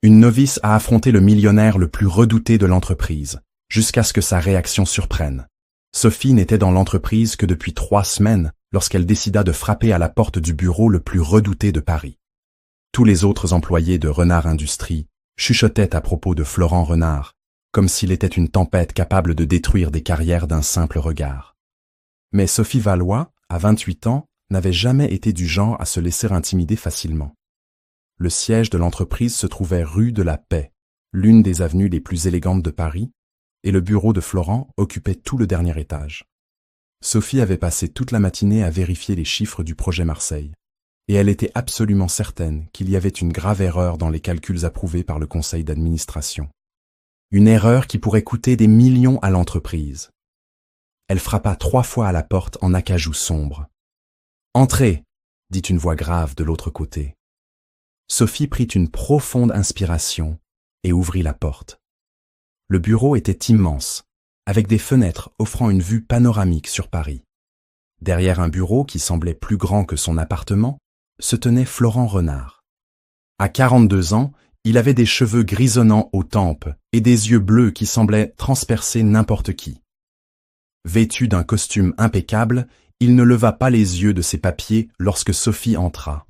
Une novice a affronté le millionnaire le plus redouté de l'entreprise, jusqu'à ce que sa réaction surprenne. Sophie n'était dans l'entreprise que depuis 3 semaines lorsqu'elle décida de frapper à la porte du bureau le plus redouté de Paris. Tous les autres employés de Renard Industries chuchotaient à propos de Florent Renard, comme s'il était une tempête capable de détruire des carrières d'un simple regard. Mais Sophie Valois, à 28 ans, n'avait jamais été du genre à se laisser intimider facilement. Le siège de l'entreprise se trouvait rue de la Paix, l'une des avenues les plus élégantes de Paris, et le bureau de Florent occupait tout le dernier étage. Sophie avait passé toute la matinée à vérifier les chiffres du projet Marseille, et elle était absolument certaine qu'il y avait une grave erreur dans les calculs approuvés par le conseil d'administration. Une erreur qui pourrait coûter des millions à l'entreprise. Elle frappa 3 fois à la porte en acajou sombre. « Entrez !» dit une voix grave de l'autre côté. Sophie prit une profonde inspiration et ouvrit la porte. Le bureau était immense, avec des fenêtres offrant une vue panoramique sur Paris. Derrière un bureau qui semblait plus grand que son appartement, se tenait Florent Renard. À 42 ans, il avait des cheveux grisonnants aux tempes et des yeux bleus qui semblaient transpercer n'importe qui. Vêtu d'un costume impeccable, il ne leva pas les yeux de ses papiers lorsque Sophie entra.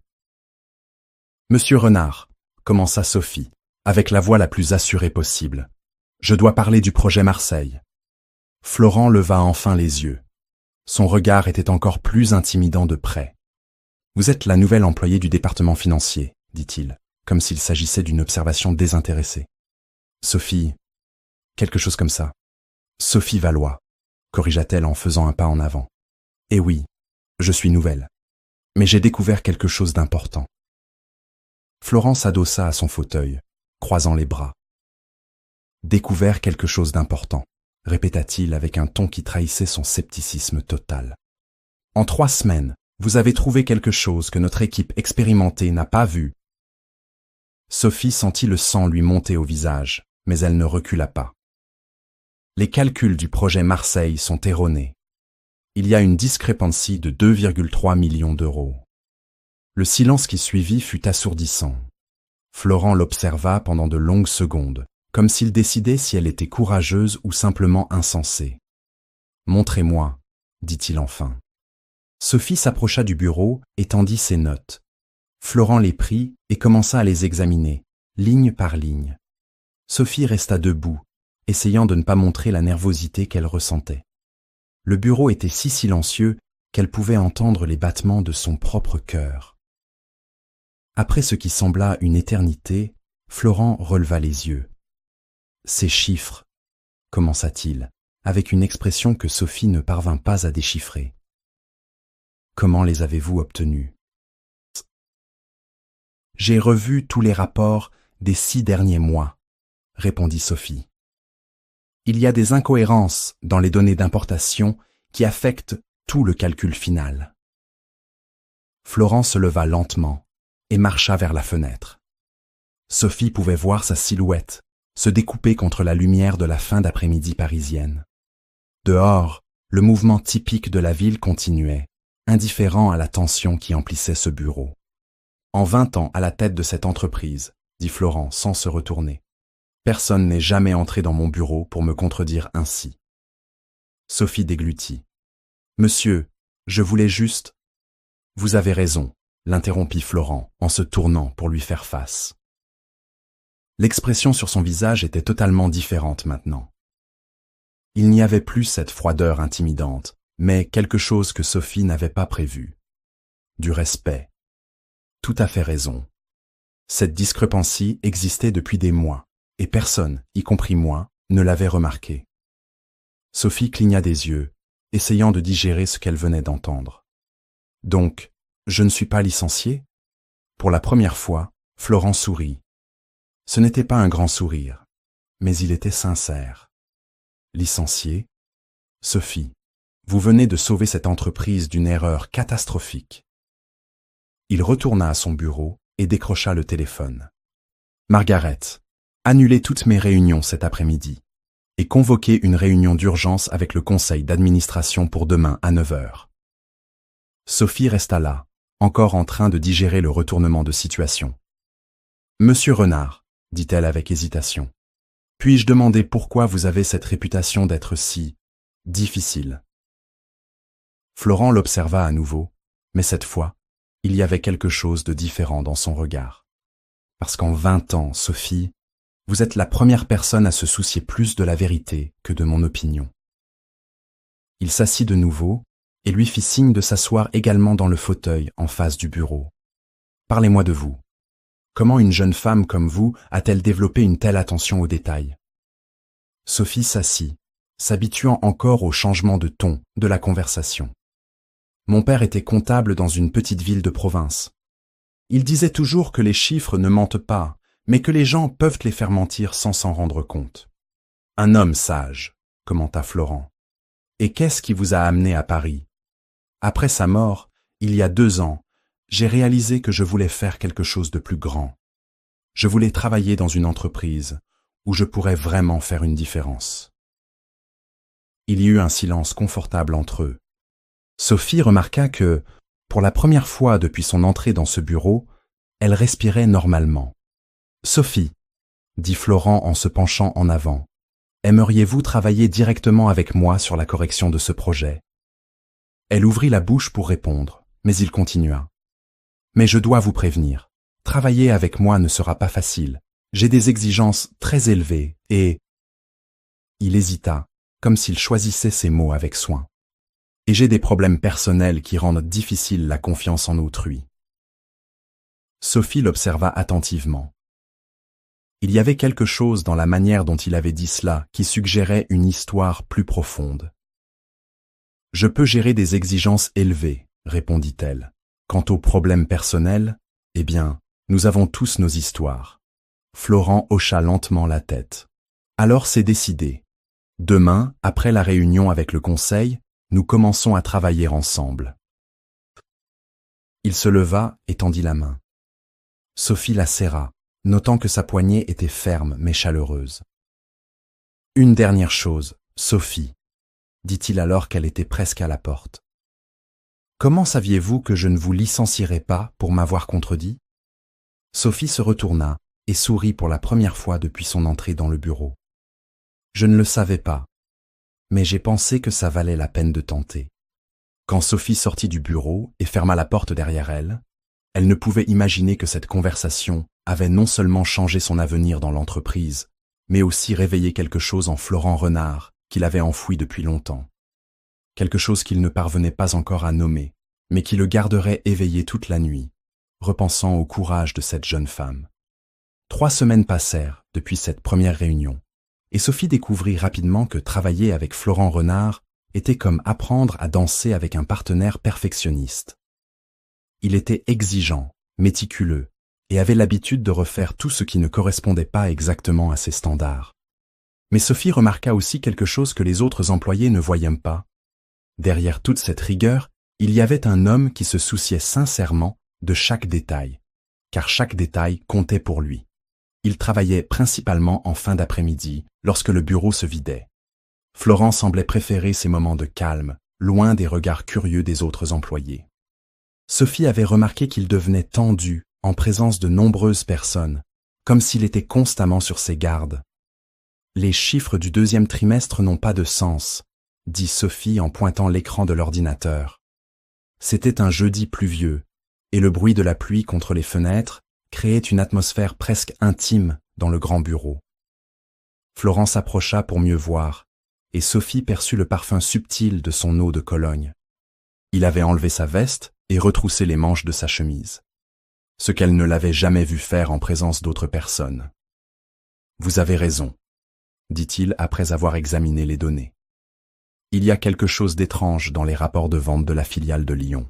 « Monsieur Renard, » commença Sophie, avec la voix la plus assurée possible, « je dois parler du projet Marseille. » Florent leva enfin les yeux. Son regard était encore plus intimidant de près. « Vous êtes la nouvelle employée du département financier, » dit-il, comme s'il s'agissait d'une observation désintéressée. « Sophie, quelque chose comme ça. Sophie Valois, » corrigea-t-elle en faisant un pas en avant. « Eh oui, je suis nouvelle. Mais j'ai découvert quelque chose d'important. » Florent s'adossa à son fauteuil, croisant les bras. « Découvert quelque chose d'important », répéta-t-il avec un ton qui trahissait son scepticisme total. « En 3 semaines, vous avez trouvé quelque chose que notre équipe expérimentée n'a pas vu. » Sophie sentit le sang lui monter au visage, mais elle ne recula pas. Les calculs du projet Marseille sont erronés. Il y a une discrépancie de 2,3 millions d'euros. Le silence qui suivit fut assourdissant. Florent l'observa pendant de longues secondes, comme s'il décidait si elle était courageuse ou simplement insensée. « Montrez-moi, » dit-il enfin. Sophie s'approcha du bureau et tendit ses notes. Florent les prit et commença à les examiner, ligne par ligne. Sophie resta debout, essayant de ne pas montrer la nervosité qu'elle ressentait. Le bureau était si silencieux qu'elle pouvait entendre les battements de son propre cœur. Après ce qui sembla une éternité, Florent releva les yeux. « Ces chiffres, » commença-t-il, avec une expression que Sophie ne parvint pas à déchiffrer. « Comment les avez-vous obtenus ?»« J'ai revu tous les rapports des 6 derniers mois, » répondit Sophie. « Il y a des incohérences dans les données d'importation qui affectent tout le calcul final. » Florent se leva lentement et marcha vers la fenêtre. Sophie pouvait voir sa silhouette se découper contre la lumière de la fin d'après-midi parisienne. Dehors, le mouvement typique de la ville continuait, indifférent à la tension qui emplissait ce bureau. « En 20 ans à la tête de cette entreprise, » dit Florent sans se retourner. « Personne n'est jamais entré dans mon bureau pour me contredire ainsi. » Sophie déglutit. « Monsieur, je voulais juste… » « Vous avez raison, » l'interrompit Florent en se tournant pour lui faire face. L'expression sur son visage était totalement différente maintenant. Il n'y avait plus cette froideur intimidante, mais quelque chose que Sophie n'avait pas prévu. Du respect. Tout à fait raison. Cette discrépancie existait depuis des mois, et personne, y compris moi, ne l'avait remarqué. Sophie cligna des yeux, essayant de digérer ce qu'elle venait d'entendre. Donc, je ne suis pas licencié ? Pour la première fois, Florent sourit. Ce n'était pas un grand sourire, mais il était sincère. Licencié ? Sophie, vous venez de sauver cette entreprise d'une erreur catastrophique. Il retourna à son bureau et décrocha le téléphone. Margaret, annulez toutes mes réunions cet après-midi et convoquez une réunion d'urgence avec le conseil d'administration pour demain à 9 h. Sophie resta là, encore en train de digérer le retournement de situation. « Monsieur Renard, dit-elle avec hésitation. Puis-je demander pourquoi vous avez cette réputation d'être si difficile? Florent l'observa à nouveau, mais cette fois, il y avait quelque chose de différent dans son regard. Parce qu'en 20 ans, Sophie, vous êtes la première personne à se soucier plus de la vérité que de mon opinion. Il s'assit de nouveau et lui fit signe de s'asseoir également dans le fauteuil en face du bureau. Parlez-moi de vous. Comment une jeune femme comme vous a-t-elle développé une telle attention aux détails? Sophie s'assit, s'habituant encore au changement de ton de la conversation. Mon père était comptable dans une petite ville de province. Il disait toujours que les chiffres ne mentent pas, mais que les gens peuvent les faire mentir sans s'en rendre compte. Un homme sage, commenta Florent. Et qu'est-ce qui vous a amené à Paris? Après sa mort, il y a 2 ans, j'ai réalisé que je voulais faire quelque chose de plus grand. Je voulais travailler dans une entreprise où je pourrais vraiment faire une différence. Il y eut un silence confortable entre eux. Sophie remarqua que, pour la première fois depuis son entrée dans ce bureau, elle respirait normalement. « Sophie, » dit Florent en se penchant en avant, « aimeriez-vous travailler directement avec moi sur la correction de ce projet ?» Elle ouvrit la bouche pour répondre, mais il continua. « Mais je dois vous prévenir, travailler avec moi ne sera pas facile. J'ai des exigences très élevées et… » Il hésita, comme s'il choisissait ses mots avec soin. « Et j'ai des problèmes personnels qui rendent difficile la confiance en autrui. » Sophie l'observa attentivement. Il y avait quelque chose dans la manière dont il avait dit cela qui suggérait une histoire plus profonde. « Je peux gérer des exigences élevées, » répondit-elle. « Quant aux problèmes personnels, eh bien, nous avons tous nos histoires. » Florent hocha lentement la tête. « Alors c'est décidé. Demain, après la réunion avec le conseil, nous commençons à travailler ensemble. » Il se leva et tendit la main. Sophie la serra, notant que sa poignée était ferme mais chaleureuse. « Une dernière chose, Sophie, » dit-il alors qu'elle était presque à la porte. « Comment saviez-vous que je ne vous licencierais pas pour m'avoir contredit ?» Sophie se retourna et sourit pour la première fois depuis son entrée dans le bureau. « Je ne le savais pas, mais j'ai pensé que ça valait la peine de tenter. » Quand Sophie sortit du bureau et ferma la porte derrière elle, elle ne pouvait imaginer que cette conversation avait non seulement changé son avenir dans l'entreprise, mais aussi réveillé quelque chose en Florent Renard qu'il avait enfoui depuis longtemps. Quelque chose qu'il ne parvenait pas encore à nommer, mais qui le garderait éveillé toute la nuit, repensant au courage de cette jeune femme. 3 semaines passèrent depuis cette première réunion, et Sophie découvrit rapidement que travailler avec Florent Renard était comme apprendre à danser avec un partenaire perfectionniste. Il était exigeant, méticuleux, et avait l'habitude de refaire tout ce qui ne correspondait pas exactement à ses standards. Mais Sophie remarqua aussi quelque chose que les autres employés ne voyaient pas. Derrière toute cette rigueur, il y avait un homme qui se souciait sincèrement de chaque détail, car chaque détail comptait pour lui. Il travaillait principalement en fin d'après-midi, lorsque le bureau se vidait. Florent semblait préférer ces moments de calme, loin des regards curieux des autres employés. Sophie avait remarqué qu'il devenait tendu en présence de nombreuses personnes, comme s'il était constamment sur ses gardes. « Les chiffres du 2e trimestre n'ont pas de sens, » dit Sophie en pointant l'écran de l'ordinateur. C'était un jeudi pluvieux, et le bruit de la pluie contre les fenêtres créait une atmosphère presque intime dans le grand bureau. Florent s'approcha pour mieux voir, et Sophie perçut le parfum subtil de son eau de Cologne. Il avait enlevé sa veste et retroussé les manches de sa chemise, ce qu'elle ne l'avait jamais vu faire en présence d'autres personnes. « Vous avez raison, » dit-il après avoir examiné les données. « Il y a quelque chose d'étrange dans les rapports de vente de la filiale de Lyon. »«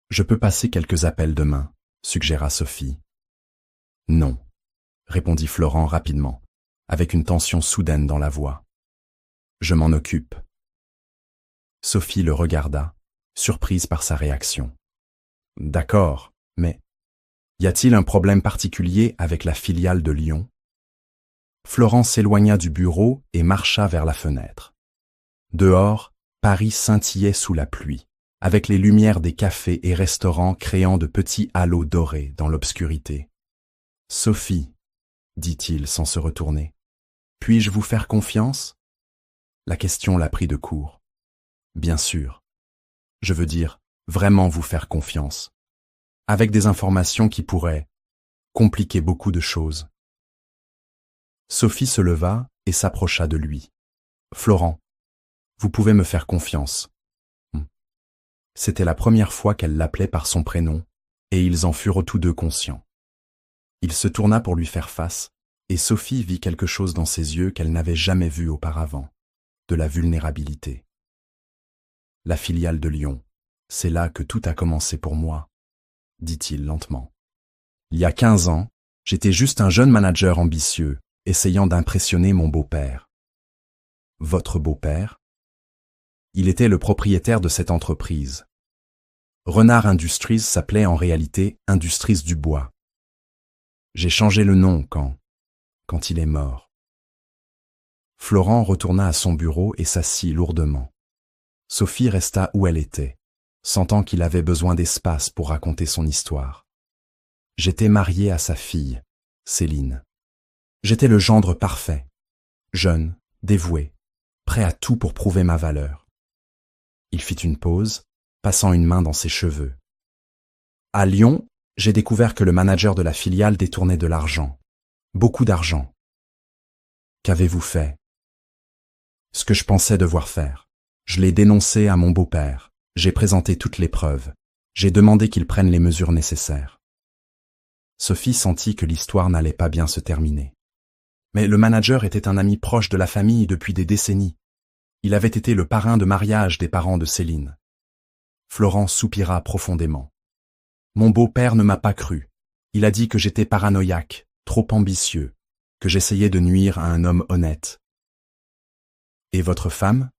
Je peux passer quelques appels demain, » suggéra Sophie. « Non, » répondit Florent rapidement, avec une tension soudaine dans la voix. « Je m'en occupe. » Sophie le regarda, surprise par sa réaction. « D'accord, mais y a-t-il un problème particulier avec la filiale de Lyon ?» Florent s'éloigna du bureau et marcha vers la fenêtre. Dehors, Paris scintillait sous la pluie, avec les lumières des cafés et restaurants créant de petits halos dorés dans l'obscurité. « Sophie, » dit-il sans se retourner. Puis-je vous faire confiance? La question l'a pris de court. Bien sûr. Je veux dire, vraiment vous faire confiance. Avec des informations qui pourraient compliquer beaucoup de choses. Sophie se leva et s'approcha de lui. Florent, vous pouvez me faire confiance. C'était la première fois qu'elle l'appelait par son prénom, et ils en furent tous deux conscients. Il se tourna pour lui faire face, et Sophie vit quelque chose dans ses yeux qu'elle n'avait jamais vu auparavant, de la vulnérabilité. La filiale de Lyon, c'est là que tout a commencé pour moi, dit-il lentement. Il y a 15 ans, j'étais juste un jeune manager ambitieux, essayant d'impressionner mon beau-père. Votre beau-père? Il était le propriétaire de cette entreprise. Renard Industries s'appelait en réalité Industries du Bois. J'ai changé le nom quand il est mort. Florent retourna à son bureau et s'assit lourdement. Sophie resta où elle était, sentant qu'il avait besoin d'espace pour raconter son histoire. J'étais marié à sa fille, Céline. J'étais le gendre parfait, jeune, dévoué, prêt à tout pour prouver ma valeur. Il fit une pause, passant une main dans ses cheveux. À Lyon, j'ai découvert que le manager de la filiale détournait de l'argent. Beaucoup d'argent. Qu'avez-vous fait? Ce que je pensais devoir faire. Je l'ai dénoncé à mon beau-père. J'ai présenté toutes les preuves. J'ai demandé qu'il prenne les mesures nécessaires. Sophie sentit que l'histoire n'allait pas bien se terminer. Mais le manager était un ami proche de la famille depuis des décennies. Il avait été le parrain de mariage des parents de Céline. Florent soupira profondément. Mon beau-père ne m'a pas cru. Il a dit que j'étais paranoïaque, trop ambitieux, que j'essayais de nuire à un homme honnête. Et votre femme?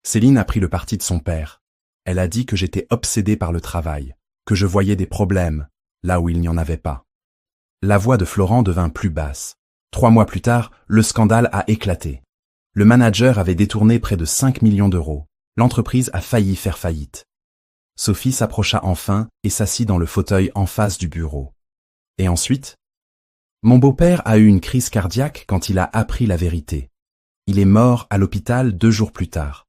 Céline a pris le parti de son père. Elle a dit que j'étais obsédé par le travail, que je voyais des problèmes, là où il n'y en avait pas. La voix de Florent devint plus basse. 3 mois plus tard, le scandale a éclaté. Le manager avait détourné près de 5 millions d'euros. L'entreprise a failli faire faillite. Sophie s'approcha enfin et s'assit dans le fauteuil en face du bureau. Et ensuite? Mon beau-père a eu une crise cardiaque quand il a appris la vérité. Il est mort à l'hôpital 2 jours plus tard.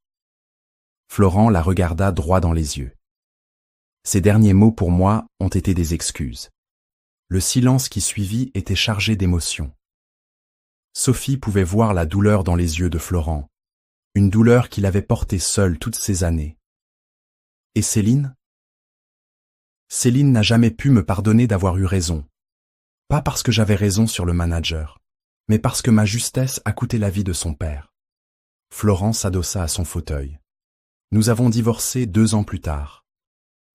Florent la regarda droit dans les yeux. Ses derniers mots pour moi ont été des excuses. Le silence qui suivit était chargé d'émotion. Sophie pouvait voir la douleur dans les yeux de Florent, une douleur qu'il avait portée seul toutes ces années. Et Céline? Céline n'a jamais pu me pardonner d'avoir eu raison. Pas parce que j'avais raison sur le manager, mais parce que ma justesse a coûté la vie de son père. Florent s'adossa à son fauteuil. Nous avons divorcé 2 ans plus tard.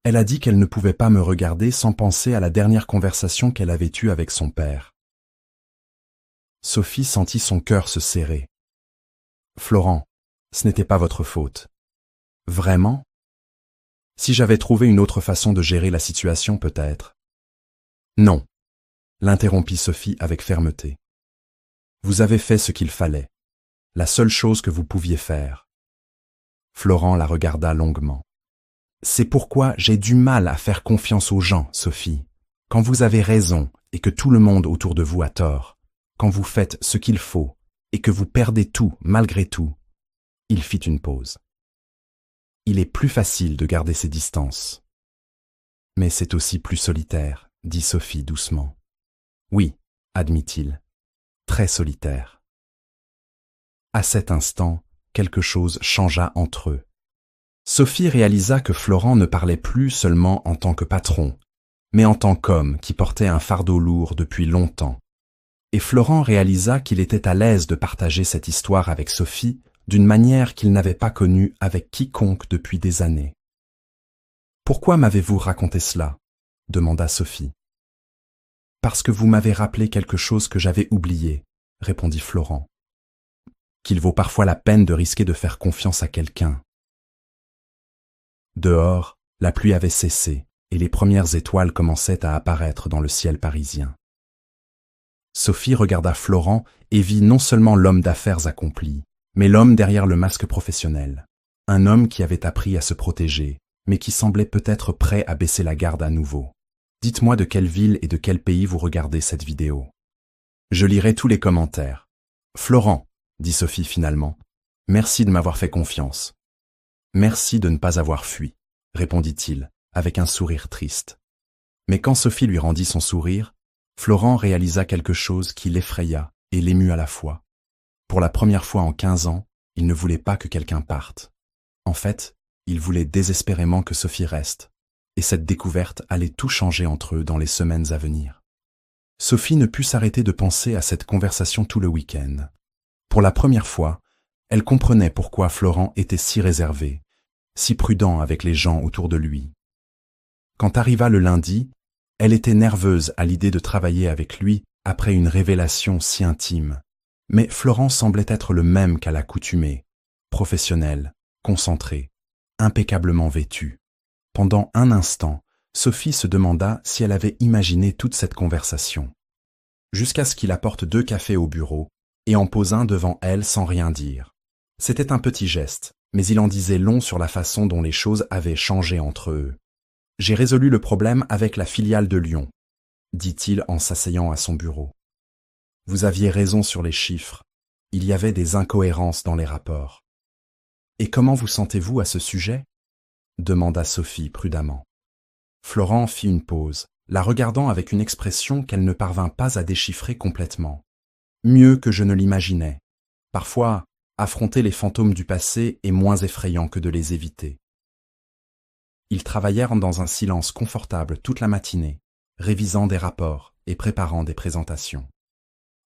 Elle a dit qu'elle ne pouvait pas me regarder sans penser à la dernière conversation qu'elle avait eue avec son père. Sophie sentit son cœur se serrer. Florent, ce n'était pas votre faute. Vraiment? Si j'avais trouvé une autre façon de gérer la situation, peut-être. Non, l'interrompit Sophie avec fermeté. Vous avez fait ce qu'il fallait, la seule chose que vous pouviez faire. Florent la regarda longuement. C'est pourquoi j'ai du mal à faire confiance aux gens, Sophie. Quand vous avez raison et que tout le monde autour de vous a tort, quand vous faites ce qu'il faut et que vous perdez tout malgré tout. Il fit une pause. Il est plus facile de garder ses distances. Mais c'est aussi plus solitaire, dit Sophie doucement. Oui, admit-il, très solitaire. À cet instant, quelque chose changea entre eux. Sophie réalisa que Florent ne parlait plus seulement en tant que patron, mais en tant qu'homme qui portait un fardeau lourd depuis longtemps. Et Florent réalisa qu'il était à l'aise de partager cette histoire avec Sophie d'une manière qu'il n'avait pas connue avec quiconque depuis des années. « Pourquoi m'avez-vous raconté cela ?» demanda Sophie. « Parce que vous m'avez rappelé quelque chose que j'avais oublié, » répondit Florent. « Qu'il vaut parfois la peine de risquer de faire confiance à quelqu'un. » Dehors, la pluie avait cessé et les premières étoiles commençaient à apparaître dans le ciel parisien. Sophie regarda Florent et vit non seulement l'homme d'affaires accompli, mais l'homme derrière le masque professionnel. Un homme qui avait appris à se protéger, mais qui semblait peut-être prêt à baisser la garde à nouveau. Dites-moi de quelle ville et de quel pays vous regardez cette vidéo. Je lirai tous les commentaires. Florent, dit Sophie finalement, merci de m'avoir fait confiance. Merci de ne pas avoir fui, répondit-il, avec un sourire triste. Mais quand Sophie lui rendit son sourire, Florent réalisa quelque chose qui l'effraya et l'émut à la fois. Pour la première fois en 15 ans, il ne voulait pas que quelqu'un parte. En fait, il voulait désespérément que Sophie reste, et cette découverte allait tout changer entre eux dans les semaines à venir. Sophie ne put s'arrêter de penser à cette conversation tout le week-end. Pour la première fois, elle comprenait pourquoi Florent était si réservé, si prudent avec les gens autour de lui. Quand arriva le lundi, elle était nerveuse à l'idée de travailler avec lui après une révélation si intime. Mais Florent semblait être le même qu'à l'accoutumée, professionnel, concentré, impeccablement vêtu. Pendant un instant, Sophie se demanda si elle avait imaginé toute cette conversation. Jusqu'à ce qu'il apporte 2 cafés au bureau et en pose un devant elle sans rien dire. C'était un petit geste, mais il en disait long sur la façon dont les choses avaient changé entre eux. « J'ai résolu le problème avec la filiale de Lyon », dit-il en s'asseyant à son bureau. « Vous aviez raison sur les chiffres. Il y avait des incohérences dans les rapports. »« Et comment vous sentez-vous à ce sujet ?» demanda Sophie prudemment. Florent fit une pause, la regardant avec une expression qu'elle ne parvint pas à déchiffrer complètement. Mieux que je ne l'imaginais. Parfois, affronter les fantômes du passé est moins effrayant que de les éviter. Ils travaillèrent dans un silence confortable toute la matinée, révisant des rapports et préparant des présentations.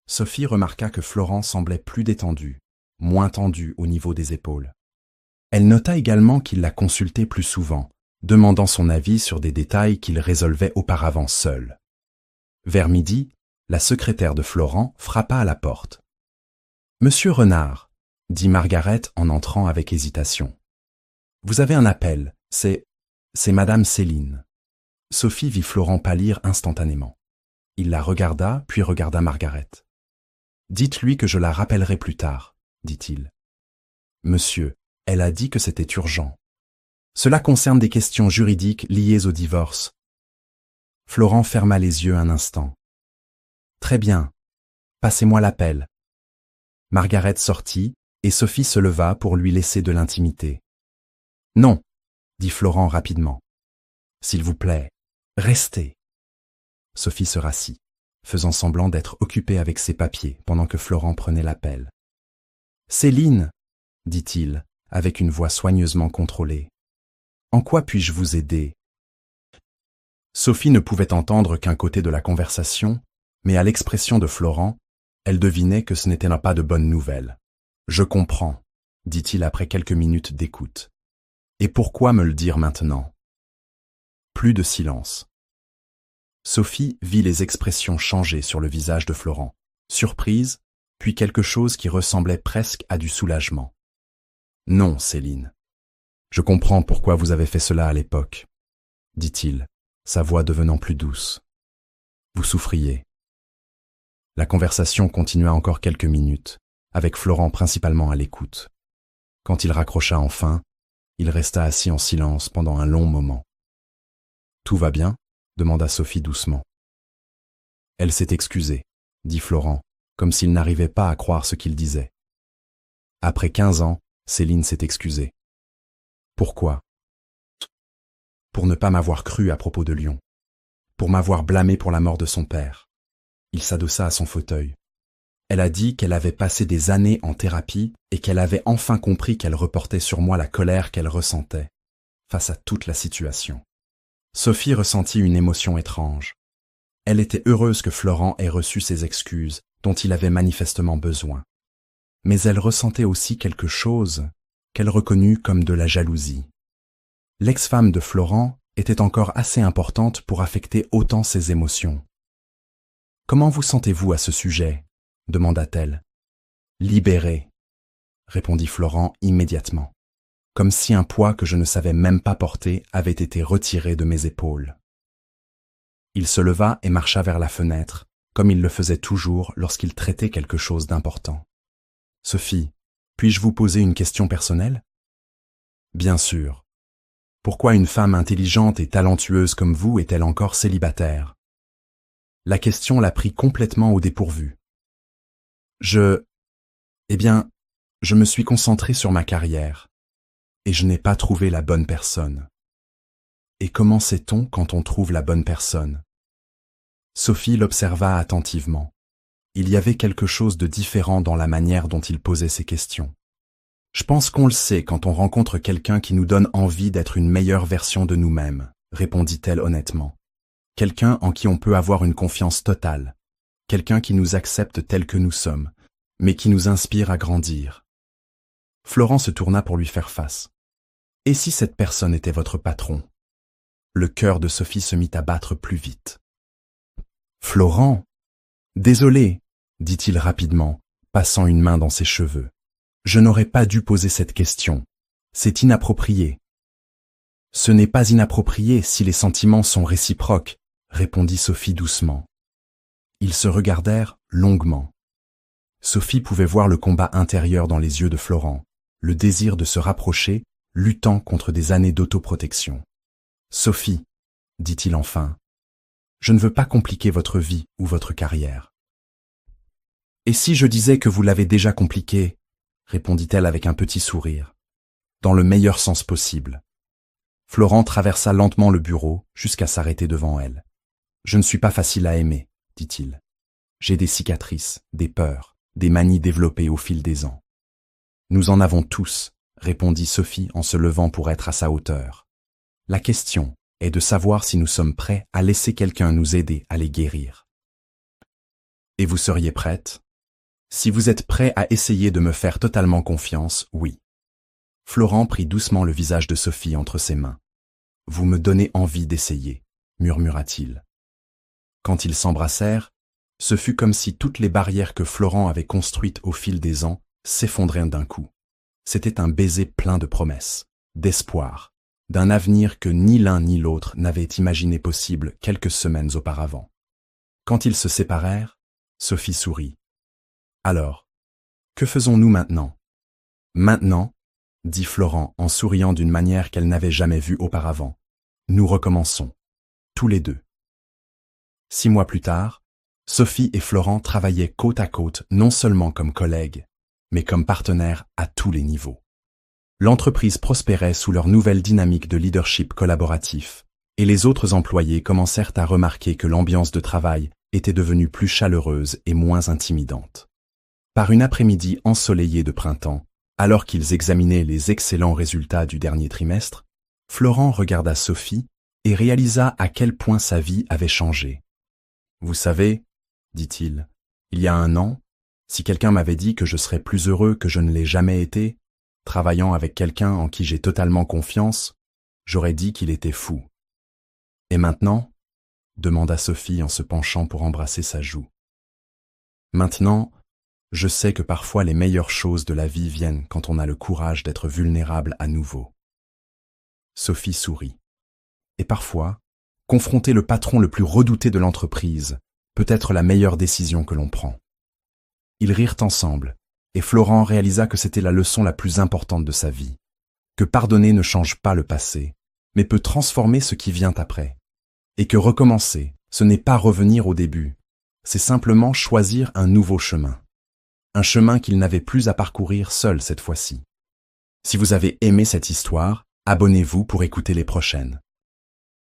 Sophie remarqua que Florent semblait plus détendu, moins tendu au niveau des épaules. Elle nota également qu'il la consultait plus souvent, demandant son avis sur des détails qu'il résolvait auparavant seul. Vers midi, la secrétaire de Florent frappa à la porte. « Monsieur Renard, » dit Margaret en entrant avec hésitation. « Vous avez un appel, c'est Madame Céline. » Sophie vit Florent pâlir instantanément. Il la regarda, puis regarda Margaret. « Dites-lui que je la rappellerai plus tard, » dit-il. « Monsieur, elle a dit que c'était urgent. Cela concerne des questions juridiques liées au divorce. » Florent ferma les yeux un instant. « Très bien. Passez-moi l'appel. » Margaret sortit, et Sophie se leva pour lui laisser de l'intimité. « Non, » dit Florent rapidement. « S'il vous plaît, restez. » Sophie se rassit, faisant semblant d'être occupée avec ses papiers pendant que Florent prenait l'appel. « Céline, » dit-il, avec une voix soigneusement contrôlée. « En quoi puis-je vous aider ?» Sophie ne pouvait entendre qu'un côté de la conversation, mais à l'expression de Florent, elle devinait que ce n'était pas de bonnes nouvelles. « Je comprends, » dit-il après quelques minutes d'écoute. « Et pourquoi me le dire maintenant ?» Plus de silence. Sophie vit les expressions changer sur le visage de Florent, surprise, puis quelque chose qui ressemblait presque à du soulagement. « Non, Céline. Je comprends pourquoi vous avez fait cela à l'époque, » dit-il, sa voix devenant plus douce. « Vous souffriez. » La conversation continua encore quelques minutes, avec Florent principalement à l'écoute. Quand il raccrocha enfin, il resta assis en silence pendant un long moment. « Tout va bien ?» demanda Sophie doucement. « Elle s'est excusée, » dit Florent, comme s'il n'arrivait pas à croire ce qu'il disait. « Après 15 ans, Céline s'est excusée. »« Pourquoi ?»« Pour ne pas m'avoir cru à propos de Lyon. Pour m'avoir blâmé pour la mort de son père. » Il s'adossa à son fauteuil. Elle a dit qu'elle avait passé des années en thérapie et qu'elle avait enfin compris qu'elle reportait sur moi la colère qu'elle ressentait face à toute la situation. Sophie ressentit une émotion étrange. Elle était heureuse que Florent ait reçu ses excuses, dont il avait manifestement besoin. Mais elle ressentait aussi quelque chose qu'elle reconnut comme de la jalousie. L'ex-femme de Florent était encore assez importante pour affecter autant ses émotions. « Comment vous sentez-vous à ce sujet ?» demanda-t-elle. « Libérée, » répondit Florent immédiatement, comme si un poids que je ne savais même pas porter avait été retiré de mes épaules. Il se leva et marcha vers la fenêtre, comme il le faisait toujours lorsqu'il traitait quelque chose d'important. « Sophie, puis-je vous poser une question personnelle ?»« Bien sûr. Pourquoi une femme intelligente et talentueuse comme vous est-elle encore célibataire ?» La question la prit complètement au dépourvu, Eh bien, je me suis concentré sur ma carrière, et je n'ai pas trouvé la bonne personne. Et comment sait-on quand on trouve la bonne personne? Sophie l'observa attentivement. Il y avait quelque chose de différent dans la manière dont il posait ses questions. Je pense qu'on le sait quand on rencontre quelqu'un qui nous donne envie d'être une meilleure version de nous-mêmes, répondit-elle honnêtement. Quelqu'un en qui on peut avoir une confiance totale. Quelqu'un qui nous accepte tels que nous sommes, mais qui nous inspire à grandir. Florent se tourna pour lui faire face. Et si cette personne était votre patron? Le cœur de Sophie se mit à battre plus vite. Florent, désolé, dit-il rapidement, passant une main dans ses cheveux. Je n'aurais pas dû poser cette question. C'est inapproprié. Ce n'est pas inapproprié si les sentiments sont réciproques, répondit Sophie doucement. Ils se regardèrent longuement. Sophie pouvait voir le combat intérieur dans les yeux de Florent, le désir de se rapprocher, luttant contre des années d'autoprotection. Sophie, dit-il enfin, je ne veux pas compliquer votre vie ou votre carrière. Et si je disais que vous l'avez déjà compliqué, répondit-elle avec un petit sourire, dans le meilleur sens possible. Florent traversa lentement le bureau jusqu'à s'arrêter devant elle. Je ne suis pas facile à aimer, dit-il. J'ai des cicatrices, des peurs, des manies développées au fil des ans. Nous en avons tous, répondit Sophie en se levant pour être à sa hauteur. La question est de savoir si nous sommes prêts à laisser quelqu'un nous aider à les guérir. Et vous seriez prête? Si vous êtes prêt à essayer de me faire totalement confiance, oui. Florent prit doucement le visage de Sophie entre ses mains. Vous me donnez envie d'essayer, murmura-t-il. Quand ils s'embrassèrent, ce fut comme si toutes les barrières que Florent avait construites au fil des ans s'effondraient d'un coup. C'était un baiser plein de promesses, d'espoir, d'un avenir que ni l'un ni l'autre n'avaient imaginé possible quelques semaines auparavant. Quand ils se séparèrent, Sophie sourit. Alors, que faisons-nous maintenant? Maintenant, dit Florent en souriant d'une manière qu'elle n'avait jamais vue auparavant. Nous recommençons, tous les deux. 6 mois plus tard, Sophie et Florent travaillaient côte à côte non seulement comme collègues, mais comme partenaires à tous les niveaux. L'entreprise prospérait sous leur nouvelle dynamique de leadership collaboratif, et les autres employés commencèrent à remarquer que l'ambiance de travail était devenue plus chaleureuse et moins intimidante. Par une après-midi ensoleillée de printemps, alors qu'ils examinaient les excellents résultats du dernier trimestre, Florent regarda Sophie et réalisa à quel point sa vie avait changé. « Vous savez, dit-il, il y a 1 an, si quelqu'un m'avait dit que je serais plus heureux que je ne l'ai jamais été, travaillant avec quelqu'un en qui j'ai totalement confiance, j'aurais dit qu'il était fou. Et maintenant ?» demanda Sophie en se penchant pour embrasser sa joue. « Maintenant, je sais que parfois les meilleures choses de la vie viennent quand on a le courage d'être vulnérable à nouveau. » Sophie sourit. Et parfois, confronter le patron le plus redouté de l'entreprise peut être la meilleure décision que l'on prend. Ils rirent ensemble, et Florent réalisa que c'était la leçon la plus importante de sa vie, que pardonner ne change pas le passé, mais peut transformer ce qui vient après, et que recommencer, ce n'est pas revenir au début, c'est simplement choisir un nouveau chemin. Un chemin qu'il n'avait plus à parcourir seul cette fois-ci. Si vous avez aimé cette histoire, abonnez-vous pour écouter les prochaines.